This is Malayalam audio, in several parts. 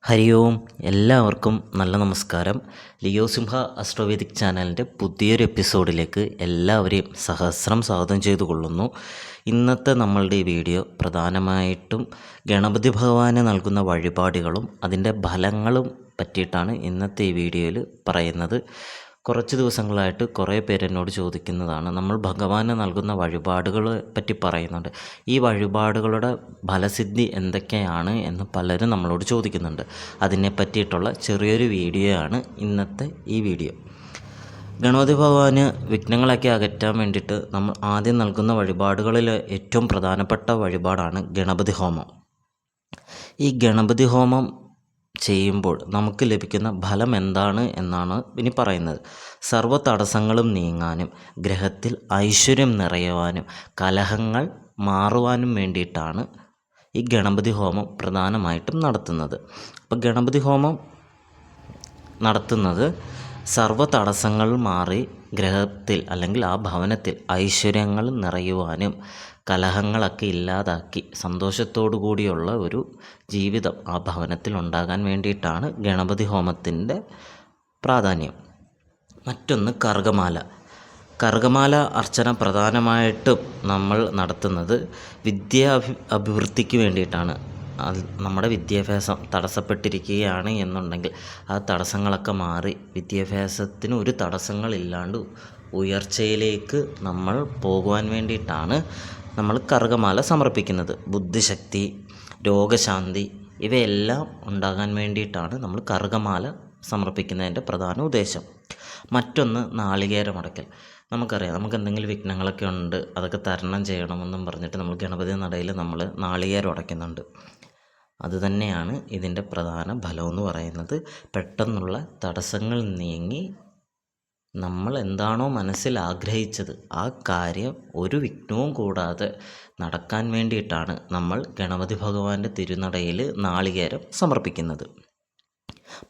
ഹരി ഓം. എല്ലാവർക്കും നല്ല നമസ്കാരം. ലിയോ സിംഹ അസ്ട്രോവേദിക് ചാനലിൻ്റെ പുതിയൊരു എപ്പിസോഡിലേക്ക് എല്ലാവരെയും സഹസ്രം സ്വാഗതം ചെയ്തു കൊള്ളുന്നു. ഇന്നത്തെ നമ്മളുടെ ഈ വീഡിയോ പ്രധാനമായിട്ടും ഗണപതി ഭഗവാന് നൽകുന്ന വഴിപാടുകളും അതിൻ്റെ ഫലങ്ങളും പറ്റിയിട്ടാണ് ഇന്നത്തെ ഈ വീഡിയോയിൽ പറയുന്നത്. കുറച്ച് ദിവസങ്ങളായിട്ട് കുറേ പേര് എന്നോട് ചോദിക്കുന്നതാണ്, നമ്മൾ ഭഗവാന് നൽകുന്ന വഴിപാടുകളെ പറ്റി പറയുന്നുണ്ട്, ഈ വഴിപാടുകളുടെ ഫലസിദ്ധി എന്തൊക്കെയാണ് എന്ന് പലരും നമ്മളോട് ചോദിക്കുന്നുണ്ട്. അതിനെ പറ്റിയിട്ടുള്ള ചെറിയൊരു വീഡിയോ ആണ് ഇന്നത്തെ ഈ വീഡിയോ. ഗണപതി ഭഗവാന് വിഘ്നങ്ങളൊക്കെ അകറ്റാൻ വേണ്ടിയിട്ട് നമ്മൾ ആദ്യം നൽകുന്ന വഴിപാടുകളിൽ ഏറ്റവും പ്രധാനപ്പെട്ട വഴിപാടാണ് ഗണപതി ഹോമം. ഈ ഗണപതി ഹോമം ചെയ്യുമ്പോൾ നമുക്ക് ലഭിക്കുന്ന ഫലം എന്താണ് എന്നാണ് ഇനി പറയുന്നത്. സർവ്വ തടസ്സങ്ങളും നീങ്ങാനും ഗ്രഹത്തിൽ ഐശ്വര്യം നിറയുവാനും കലഹങ്ങൾ മാറുവാനും വേണ്ടിയിട്ടാണ് ഈ ഗണപതി ഹോമം പ്രധാനമായിട്ടും നടത്തുന്നത്. അപ്പോൾ ഗണപതി ഹോമം നടത്തുന്നത് സർവ്വ തടസ്സങ്ങൾ മാറി ഗ്രഹത്തിൽ അല്ലെങ്കിൽ ആ ഭവനത്തിൽ ഐശ്വര്യങ്ങൾ നിറയുവാനും കലഹങ്ങളൊക്കെ ഇല്ലാതാക്കി സന്തോഷത്തോടു കൂടിയുള്ള ഒരു ജീവിതം ആ ഭവനത്തിൽ ഉണ്ടാകാൻ വേണ്ടിയിട്ടാണ് ഗണപതി ഹോമത്തിൻ്റെ പ്രാധാന്യം. മറ്റൊന്ന് കർഗമാല അർച്ചന പ്രധാനമായിട്ടും നമ്മൾ നടത്തുന്നത് അഭിവൃദ്ധിക്ക് വേണ്ടിയിട്ടാണ്. നമ്മുടെ വിദ്യാഭ്യാസം തടസ്സപ്പെട്ടിരിക്കുകയാണ് എന്നുണ്ടെങ്കിൽ ആ തടസ്സങ്ങളൊക്കെ മാറി വിദ്യാഭ്യാസത്തിന് ഒരു തടസ്സങ്ങളില്ലാണ്ട് ഉയർച്ചയിലേക്ക് നമ്മൾ പോകുവാൻ വേണ്ടിയിട്ടാണ് നമ്മൾ കർഗമാല സമർപ്പിക്കുന്നത്. ബുദ്ധിശക്തി, രോഗശാന്തി ഇവയെല്ലാം ഉണ്ടാകാൻ വേണ്ടിയിട്ടാണ് നമ്മൾ കർഗമാല സമർപ്പിക്കുന്നതിൻ്റെ പ്രധാന ഉദ്ദേശം. മറ്റൊന്ന് നാളികേരമടയ്ക്കൽ. നമുക്കറിയാം, നമുക്ക് എന്തെങ്കിലും വിഘ്നങ്ങളൊക്കെ ഉണ്ട്, അതൊക്കെ തരണം ചെയ്യണമെന്നും പറഞ്ഞിട്ട് നമ്മൾ ഗണപതി നടയിൽ നമ്മൾ നാളികേരം ഉടയ്ക്കുന്നുണ്ട്. അതുതന്നെയാണ് ഇതിൻ്റെ പ്രധാന ഫലമെന്ന് പറയുന്നത്. പെട്ടെന്നുള്ള തടസ്സങ്ങൾ നീങ്ങി നമ്മൾ എന്താണോ മനസ്സിൽ ആഗ്രഹിച്ചത് ആ കാര്യം ഒരു വിഘ്നവും കൂടാതെ നടക്കാൻ വേണ്ടിയിട്ടാണ് നമ്മൾ ഗണപതി ഭഗവാന്റെ തിരുനടയിൽ നാളികേരം സമർപ്പിക്കുന്നത്.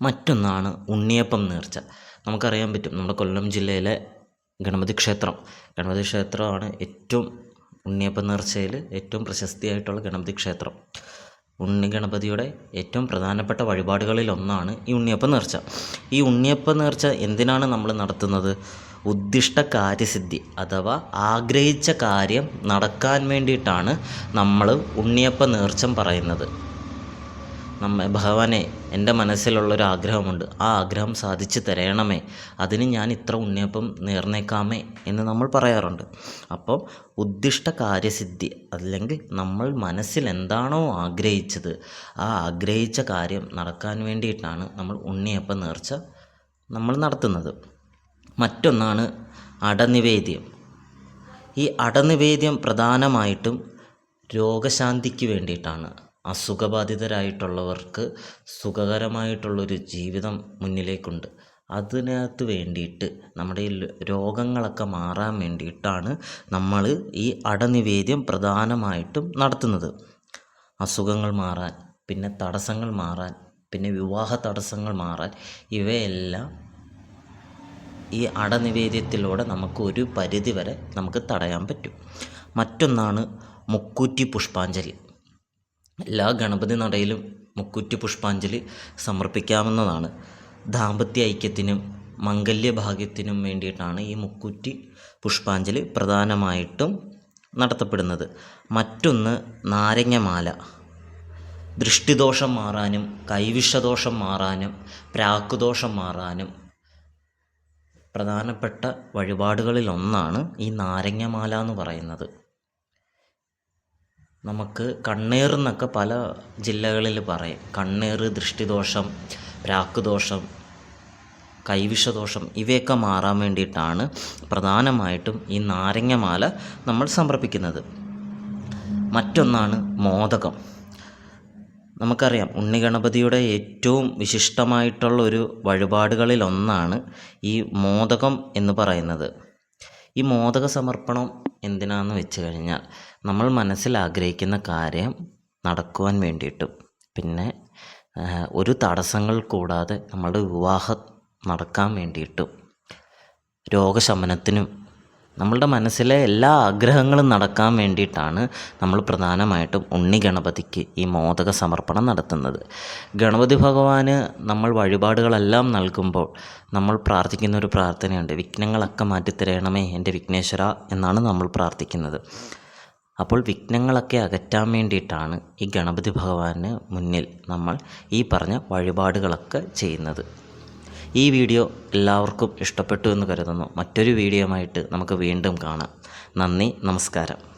മറ്റൊന്നാണ് ഉണ്ണിയപ്പം നേർച്ച. നമുക്കറിയാൻ പറ്റും, നമ്മുടെ കൊല്ലം ജില്ലയിലെ ഗണപതി ക്ഷേത്രമാണ് ഏറ്റവും ഉണ്ണിയപ്പം നേർച്ചയിൽ ഏറ്റവും പ്രശസ്തിയായിട്ടുള്ള ഗണപതി ക്ഷേത്രം. ഗണപതിയുടെ ഏറ്റവും പ്രധാനപ്പെട്ട വഴിപാടുകളിൽ ഒന്നാണ് ഈ ഉണ്ണിയപ്പം നേർച്ച. ഈ ഉണ്ണിയപ്പം നേർച്ച എന്തിനാണ് നമ്മൾ നടത്തുന്നത്? ഉദ്ദിഷ്ട കാര്യസിദ്ധി അഥവാ ആഗ്രഹിച്ച കാര്യം നടക്കാൻ വേണ്ടിയിട്ടാണ് നമ്മൾ ഉണ്ണിയപ്പം നേർച്ചം പറയുന്നത്. ഭഗവാനെ, എൻ്റെ മനസ്സിലുള്ളൊരു ആഗ്രഹമുണ്ട്, ആ ആഗ്രഹം സാധിച്ചു തരണമേ, അതിന് ഞാൻ ഇത്ര ഉണ്ണിയപ്പം നേർന്നേക്കാമേ എന്ന് നമ്മൾ പറയാറുണ്ട്. അപ്പം ഉദ്ദിഷ്ട കാര്യസിദ്ധി അല്ലെങ്കിൽ നമ്മൾ മനസ്സിൽ എന്താണോ ആഗ്രഹിച്ചത് ആ ആഗ്രഹിച്ച കാര്യം നടക്കാൻ വേണ്ടിയിട്ടാണ് നമ്മൾ ഉണ്ണിയപ്പം നേർച്ച നമ്മൾ നടത്തുന്നത്. മറ്റൊന്നാണ് അടനിവേദ്യം. ഈ അടനിവേദ്യം പ്രധാനമായിട്ടും രോഗശാന്തിക്ക് വേണ്ടിയിട്ടാണ്. അസുഖബാധിതരായിട്ടുള്ളവർക്ക് സുഖകരമായിട്ടുള്ളൊരു ജീവിതം മുന്നിലേക്കുണ്ട്, അതിനകത്ത് വേണ്ടിയിട്ട് നമ്മുടെ ഈ രോഗങ്ങളൊക്കെ മാറാൻ വേണ്ടിയിട്ടാണ് നമ്മൾ ഈ അടനിവേദ്യം പ്രധാനമായിട്ടും നടത്തുന്നത്. അസുഖങ്ങൾ മാറാൻ, പിന്നെ തടസ്സങ്ങൾ മാറാൻ, പിന്നെ വിവാഹ തടസ്സങ്ങൾ മാറാൻ, ഇവയെല്ലാം ഈ അടനിവേദ്യത്തിലൂടെ നമുക്ക് ഒരു പരിധി വരെ നമുക്ക് തടയാൻ പറ്റും. മറ്റൊന്നാണ് മുക്കൂറ്റി പുഷ്പാഞ്ജലി. എല്ലാ ഗണപതി നടയിലും മുക്കൂറ്റി പുഷ്പാഞ്ജലി സമർപ്പിക്കാവുന്നതാണ്. ദാമ്പത്യ ഐക്യത്തിനും മംഗല്യഭാഗ്യത്തിനും വേണ്ടിയിട്ടാണ് ഈ മുക്കൂറ്റി പുഷ്പാഞ്ജലി പ്രധാനമായിട്ടും നടത്തപ്പെടുന്നത്. മറ്റൊന്ന് നാരങ്ങമാല. ദൃഷ്ടിദോഷം മാറാനും കൈവിഷദോഷം മാറാനും പ്രാക്കുദോഷം മാറാനും പ്രധാനപ്പെട്ട വഴിപാടുകളിൽ ഒന്നാണ് ഈ നാരങ്ങമാല എന്ന് പറയുന്നത്. നമുക്ക് കണ്ണേർ എന്നൊക്കെ പല ജില്ലകളിൽ പറയും. കണ്ണേർ, ദൃഷ്ടിദോഷം, പ്രാക്കുദോഷം, കൈവിഷദോഷം ഇവയൊക്കെ മാറാൻ വേണ്ടിയിട്ടാണ് പ്രധാനമായിട്ടും ഈ നാരങ്ങമാല നമ്മൾ സമർപ്പിക്കുന്നത്. മറ്റൊന്നാണ് മോദകം. നമുക്കറിയാം, ഉണ്ണിഗണപതിയുടെ ഏറ്റവും വിശിഷ്ടമായിട്ടുള്ള ഒരു വഴിപാടുകളിൽ ഒന്നാണ് ഈ മോദകം എന്ന് പറയുന്നത്. ഈ മോദക സമർപ്പണം എന്തിനാണെന്ന് വെച്ച് കഴിഞ്ഞാൽ നമ്മൾ മനസ്സിൽ ആഗ്രഹിക്കുന്ന കാര്യം നടക്കുവാൻ വേണ്ടിയിട്ടും പിന്നെ ഒരു തടസ്സങ്ങൾ കൂടാതെ നമ്മളുടെ വിവാഹം നടക്കാൻ വേണ്ടിയിട്ടും രോഗശമനത്തിനും നമ്മളുടെ മനസ്സിലെ എല്ലാ ആഗ്രഹങ്ങളും നടക്കാൻ വേണ്ടിയിട്ടാണ് നമ്മൾ പ്രധാനമായിട്ടും ഉണ്ണി ഗണപതിക്ക് ഈ മോദക സമർപ്പണം നടത്തുന്നത്. ഗണപതി ഭഗവാന് നമ്മൾ വഴിപാടുകളെല്ലാം നൽകുമ്പോൾ നമ്മൾ പ്രാർത്ഥിക്കുന്ന ഒരു പ്രാർത്ഥനയുണ്ട്. വിഘ്നങ്ങളൊക്കെ മാറ്റിത്തരണമേ എൻ്റെ വിഘ്നേശ്വര എന്നാണ് നമ്മൾ പ്രാർത്ഥിക്കുന്നത്. അപ്പോൾ വിഘ്നങ്ങളൊക്കെ അകറ്റാൻ വേണ്ടിയിട്ടാണ് ഈ ഗണപതി ഭഗവാന് മുന്നിൽ നമ്മൾ ഈ പറഞ്ഞ വഴിപാടുകളൊക്കെ ചെയ്യുന്നത്. ഈ വീഡിയോ എല്ലാവർക്കും ഇഷ്ടപ്പെട്ടു എന്ന് കരുതുന്നു. മറ്റൊരു വീഡിയോയുമായിട്ട് നമുക്ക് വീണ്ടും കാണാം. നന്ദി, നമസ്കാരം.